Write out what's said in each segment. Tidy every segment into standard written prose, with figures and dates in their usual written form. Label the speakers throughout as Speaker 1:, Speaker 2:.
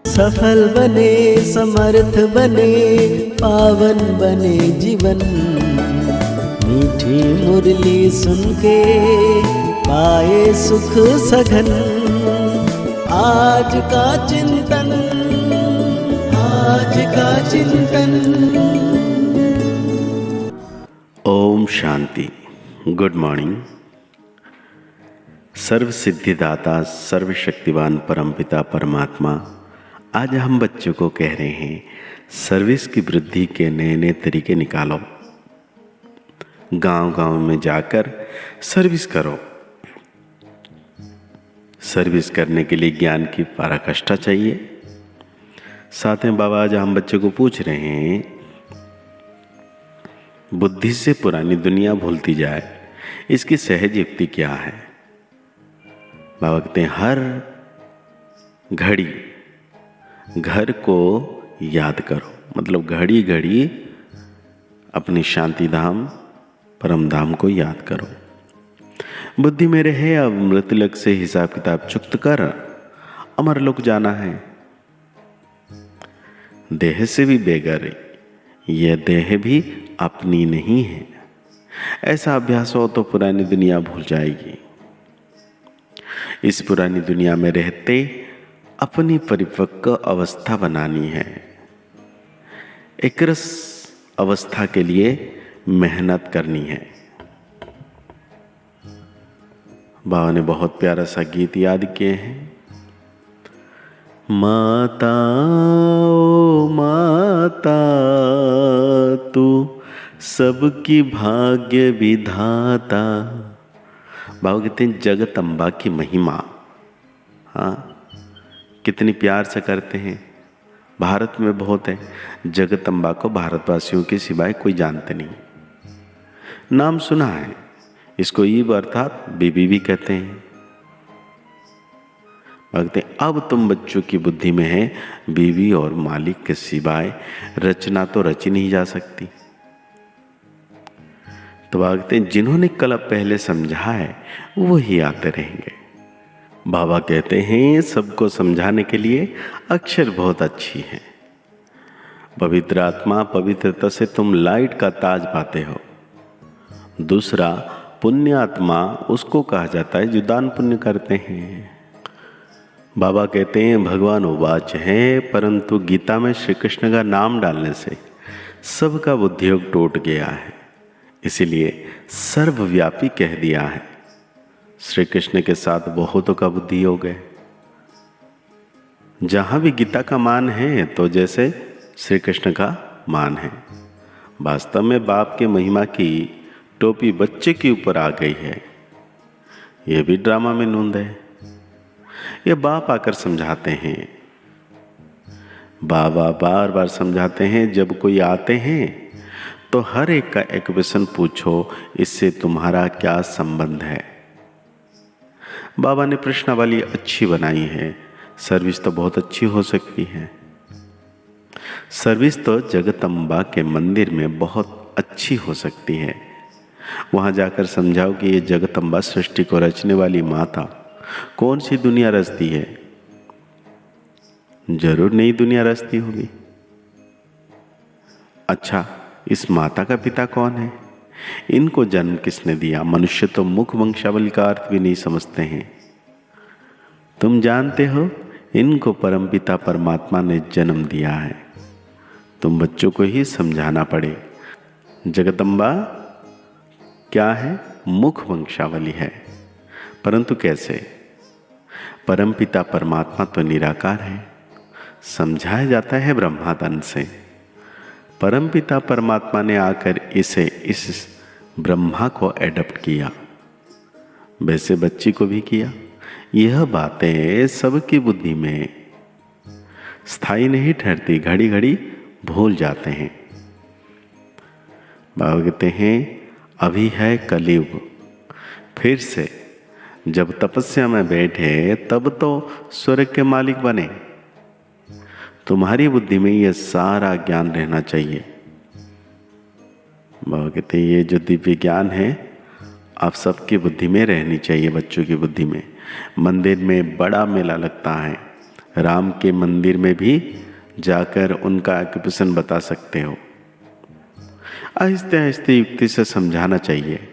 Speaker 1: सफल बने, समर्थ बने, पावन बने जीवन। मीठी मुरली सुन के पाए सुख सघन। आज का चिंतन, आज का चिंतन।
Speaker 2: ओम शांति। Good morning. सर्व सिद्धिदाता सर्वशक्तिवान परमपिता परमात्मा आज हम बच्चों को कह रहे हैं सर्विस की वृद्धि के नए नए तरीके निकालो। गांव गांव में जाकर सर्विस करो। सर्विस करने के लिए ज्ञान की पराकाष्ठा चाहिए। साथ में बाबा आज हम बच्चों को पूछ रहे हैं बुद्धि से पुरानी दुनिया भूलती जाए, इसकी सहज युक्ति क्या है। बाबा कहते हैं हर घड़ी घर को याद करो, मतलब घड़ी घड़ी अपनी शांति धाम परम धाम को याद करो। बुद्धि में रहे अब मृतलोक से हिसाब किताब चुक्त कर अमर लोक जाना है। देह से भी बेगर, यह देह भी अपनी नहीं है। ऐसा अभ्यास हो तो पुरानी दुनिया भूल जाएगी। इस पुरानी दुनिया में रहते अपनी परिपक्व अवस्था बनानी है। एक रस अवस्था के लिए मेहनत करनी है। बाबा ने बहुत प्यारा सा गीत याद किए हैं। माता ओ माता तू सबकी भाग्य विधाता। बाबा कहते हैं जगदम्बा की महिमा, हाँ कितनी प्यार से करते हैं। भारत में बहुत है। जगदम्बा को भारतवासियों के सिवाय कोई जानते नहीं। नाम सुना है। इसको ईब अर्थात बीबी भी कहते हैं। कहते हैं अब तुम बच्चों की बुद्धि में है बीवी और मालिक के सिवाय रचना तो रची नहीं जा सकती। तो कहते हैं जिन्होंने कल पहले समझा है वही आते रहेंगे। बाबा कहते हैं सबको समझाने के लिए अक्षर बहुत अच्छी है। पवित्र आत्मा, पवित्रता से तुम लाइट का ताज पाते हो। दूसरा पुण्य आत्मा उसको कहा जाता है जो दान पुण्य करते हैं। बाबा कहते हैं भगवान उवाच है, परंतु गीता में श्री कृष्ण का नाम डालने से सबका बुद्धियोग टूट गया है, इसीलिए सर्वव्यापी कह दिया है। श्री कृष्ण के साथ बहुतों का बुद्धि योग है। जहां भी गीता का मान है तो जैसे श्री कृष्ण का मान है। वास्तव में बाप के महिमा की टोपी बच्चे के ऊपर आ गई है। यह भी ड्रामा में नूंद है। ये बाप आकर समझाते हैं। बाबा बार बार समझाते हैं जब कोई आते हैं तो हर एक का एक प्रश्न पूछो, इससे तुम्हारा क्या संबंध है। बाबा ने प्रश्नावली अच्छी बनाई है। सर्विस तो बहुत अच्छी हो सकती है। सर्विस तो जगदम्बा के मंदिर में बहुत अच्छी हो सकती है। वहां जाकर समझाओ कि ये जगदम्बा सृष्टि को रचने वाली माता कौन सी दुनिया रचती है। जरूर नई दुनिया रचती होगी। अच्छा, इस माता का पिता कौन है? इनको जन्म किसने दिया? मनुष्य तो मुख वंशावली का अर्थ भी नहीं समझते हैं। तुम जानते हो इनको परमपिता परमात्मा ने जन्म दिया है। तुम बच्चों को ही समझाना पड़े। जगदम्बा क्या है? मुख वंशावली है। परंतु कैसे? परमपिता परमात्मा तो निराकार है। समझाया जाता है ब्रह्मादन से। परमपिता परमात्मा ने आकर इस ब्रह्मा को एडप्ट किया, वैसे बच्ची को भी किया। यह बातें सबकी बुद्धि में स्थायी नहीं ठहरती, घड़ी घड़ी भूल जाते हैं। बाबा कहते हैं अभी है कलयुग। फिर से जब तपस्या में बैठे तब तो स्वर्ग के मालिक बने। तुम्हारी बुद्धि में यह सारा ज्ञान रहना चाहिए। बाबा कहते हैं ये जो दिव्य ज्ञान है आप सबकी बुद्धि में रहनी चाहिए, बच्चों की बुद्धि में। मंदिर में बड़ा मेला लगता है, राम के मंदिर में भी जाकर उनका ऑक्यूपेशन बता सकते हो। आहिस्ते आहिस्ते युक्ति से समझाना चाहिए।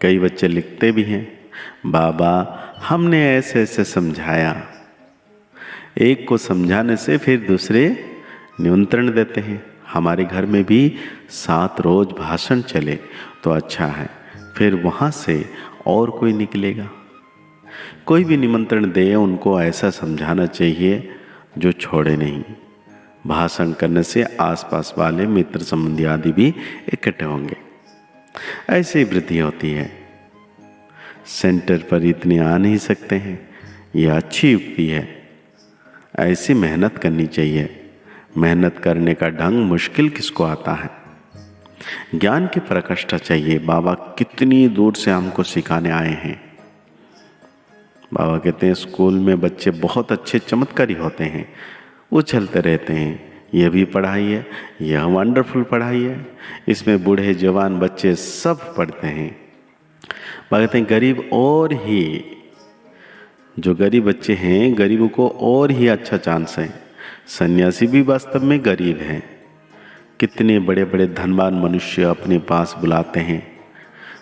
Speaker 2: कई बच्चे लिखते भी हैं, बाबा हमने ऐसे ऐसे समझाया। एक को समझाने से फिर दूसरे निमंत्रण देते हैं। हमारे घर में भी 7 रोज भाषण चले तो अच्छा है, फिर वहाँ से और कोई निकलेगा। कोई भी निमंत्रण दे उनको ऐसा समझाना चाहिए जो छोड़े नहीं। भाषण करने से आसपास वाले मित्र संबंधी आदि भी इकट्ठे होंगे, ऐसी वृद्धि होती है। सेंटर पर इतने आ नहीं सकते हैं, यह अच्छी युक्ति है। ऐसी मेहनत करनी चाहिए। मेहनत करने का ढंग मुश्किल किसको आता है। ज्ञान की प्रकाष्ठा चाहिए। बाबा कितनी दूर से हमको सिखाने आए हैं। बाबा कहते हैं स्कूल में बच्चे बहुत अच्छे चमत्कारी होते हैं, उछलते रहते हैं। यह भी पढ़ाई है, यह वंडरफुल पढ़ाई है। इसमें बूढ़े जवान बच्चे सब पढ़ते हैं। बाबा कहते हैं गरीब और ही, जो गरीब बच्चे हैं गरीबों को और ही अच्छा चांस है। सन्यासी भी वास्तव में गरीब हैं। कितने बड़े बड़े धनवान मनुष्य अपने पास बुलाते हैं।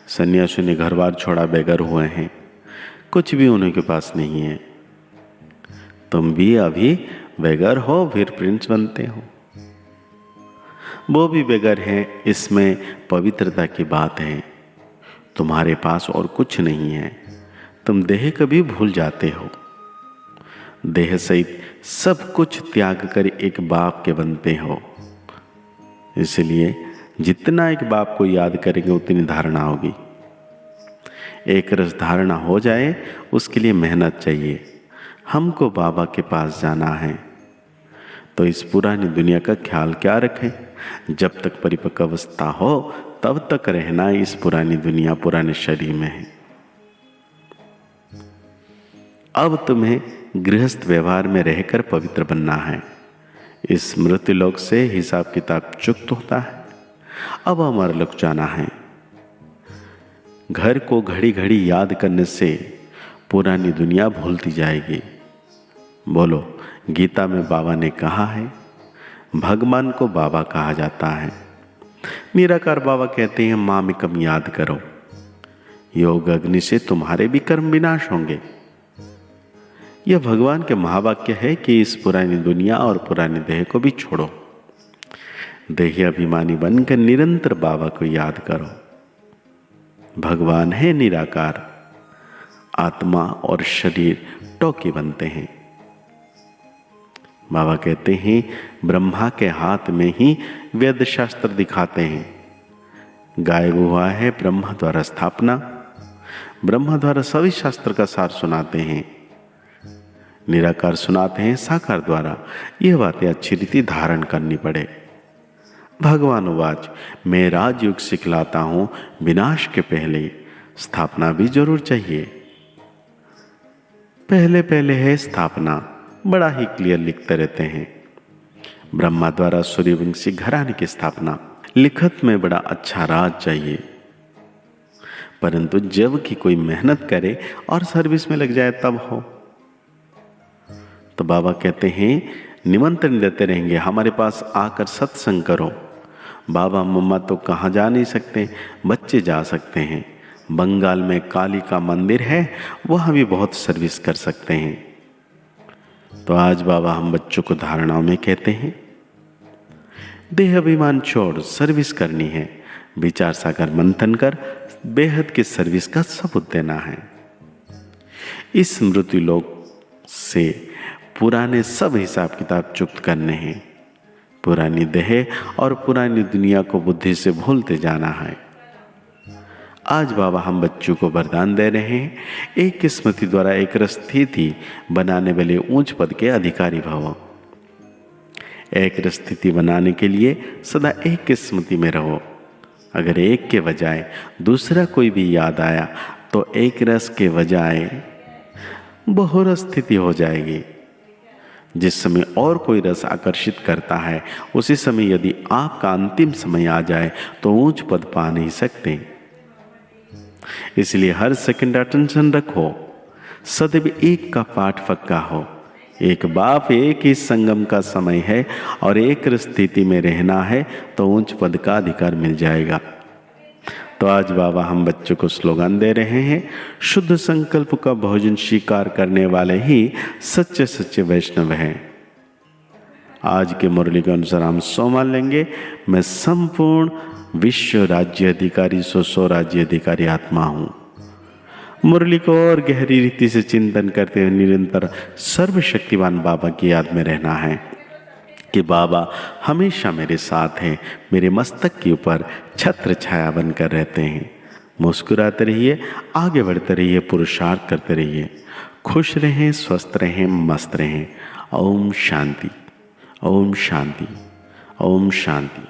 Speaker 2: सन्यासियों ने घर बार छोड़ा, बेघर हुए हैं, कुछ भी उनके पास नहीं है। तुम भी अभी बेघर हो, फिर प्रिंस बनते हो। वो भी बेघर हैं। इसमें पवित्रता की बात है। तुम्हारे पास और कुछ नहीं है। तुम देह कभी भूल जाते हो। देह सहित सब कुछ त्याग कर एक बाप के बनते हो। इसलिए जितना एक बाप को याद करेंगे उतनी धारणा होगी। एक रस धारणा हो जाए उसके लिए मेहनत चाहिए। हमको बाबा के पास जाना है तो इस पुरानी दुनिया का ख्याल क्या रखें। जब तक परिपक्व अवस्था हो तब तक रहना इस पुरानी दुनिया, पुराने शरीर में है। अब तुम्हें गृहस्थ व्यवहार में रहकर पवित्र बनना है। इस मृत्युलोक से हिसाब किताब चुक्त होता है। अब अमरलोक जाना है। घर को घड़ी घड़ी याद करने से पुरानी दुनिया भूलती जाएगी। बोलो, गीता में बाबा ने कहा है भगवान को बाबा कहा जाता है। निराकार बाबा कहते हैं मामिकम याद करो। योग अग्नि से तुम्हारे भी कर्म विनाश होंगे। यह भगवान के महावाक्य है कि इस पुरानी दुनिया और पुराने देह को भी छोड़ो। देही अभिमानी बनकर निरंतर बाबा को याद करो। भगवान है निराकार। आत्मा और शरीर टोके बनते हैं। बाबा कहते हैं ब्रह्मा के हाथ में ही वेद शास्त्र दिखाते हैं। गायब हुआ है ब्रह्मा द्वारा स्थापना। ब्रह्मा द्वारा सभी शास्त्र का सार सुनाते हैं। निराकार सुनाते हैं साकार द्वारा। यह बातें अच्छी रीति धारण करनी पड़े। भगवान उवाच, मैं राजयोग सिखलाता हूं, विनाश के पहले स्थापना भी जरूर चाहिए। पहले पहले है स्थापना, बड़ा ही क्लियर लिखते रहते हैं। ब्रह्मा द्वारा सूर्यवंशी घराने की स्थापना। लिखत में बड़ा अच्छा राज चाहिए। परंतु जब की कोई मेहनत करे और सर्विस में लग जाए तब हो। तो बाबा कहते हैं निमंत्रण देते रहेंगे, हमारे पास आकर सत्संग करो। बाबा मम्मा तो कहाँ जा नहीं सकते, बच्चे जा सकते हैं। बंगाल में काली का मंदिर है, वहाँ भी बहुत सर्विस कर सकते हैं। तो आज बाबा हम बच्चों को धारणाओं में कहते हैं देह अभिमान छोड़ सर्विस करनी है। विचार सागर मंथन कर बेहद की सर्विस का सबूत देना है। इस मृत्यु लोक से पुराने सब हिसाब किताब चुक्त करने हैं। पुरानी देह और पुरानी दुनिया को बुद्धि से भूलते जाना है। आज बाबा हम बच्चों को वरदान दे रहे हैं, एक स्मृति द्वारा एक स्थिति बनाने वाले ऊंच पद के अधिकारी भवो। एक स्थिति बनाने के लिए सदा एक स्मृति में रहो। अगर एक के बजाय दूसरा कोई भी याद आया तो एक रस के बजाय बहुरस स्थिति हो जाएगी। जिस समय और कोई रस आकर्षित करता है उसी समय यदि आपका अंतिम समय आ जाए तो ऊंच पद पा नहीं सकते। इसलिए हर सेकंड अटेंशन रखो। सदैव एक का पाठ पक्का हो। एक बाप एक ही संगम का समय है और एक स्थिति में रहना है तो उच्च पद का अधिकार मिल जाएगा। तो आज बाबा हम बच्चों को स्लोगन दे रहे हैं, शुद्ध संकल्प का भोजन स्वीकार करने वाले ही सच्चे सच्चे वैष्णव हैं। आज के मुरली के अनुसार हम सोमवार लेंगे, मैं संपूर्ण विश्व राज्य अधिकारी सो राज्य अधिकारी आत्मा हूँ। मुरली को और गहरी रीति से चिंतन करते हुए निरंतर सर्वशक्तिवान बाबा की याद में रहना है कि बाबा हमेशा मेरे साथ हैं, मेरे मस्तक के ऊपर छत्र छाया बनकर रहते हैं। मुस्कुराते रहिए, आगे बढ़ते रहिए, पुरुषार्थ करते रहिए, खुश रहें, स्वस्थ रहें, मस्त रहें। ओम शांति, ओम शांति, ओम शांति।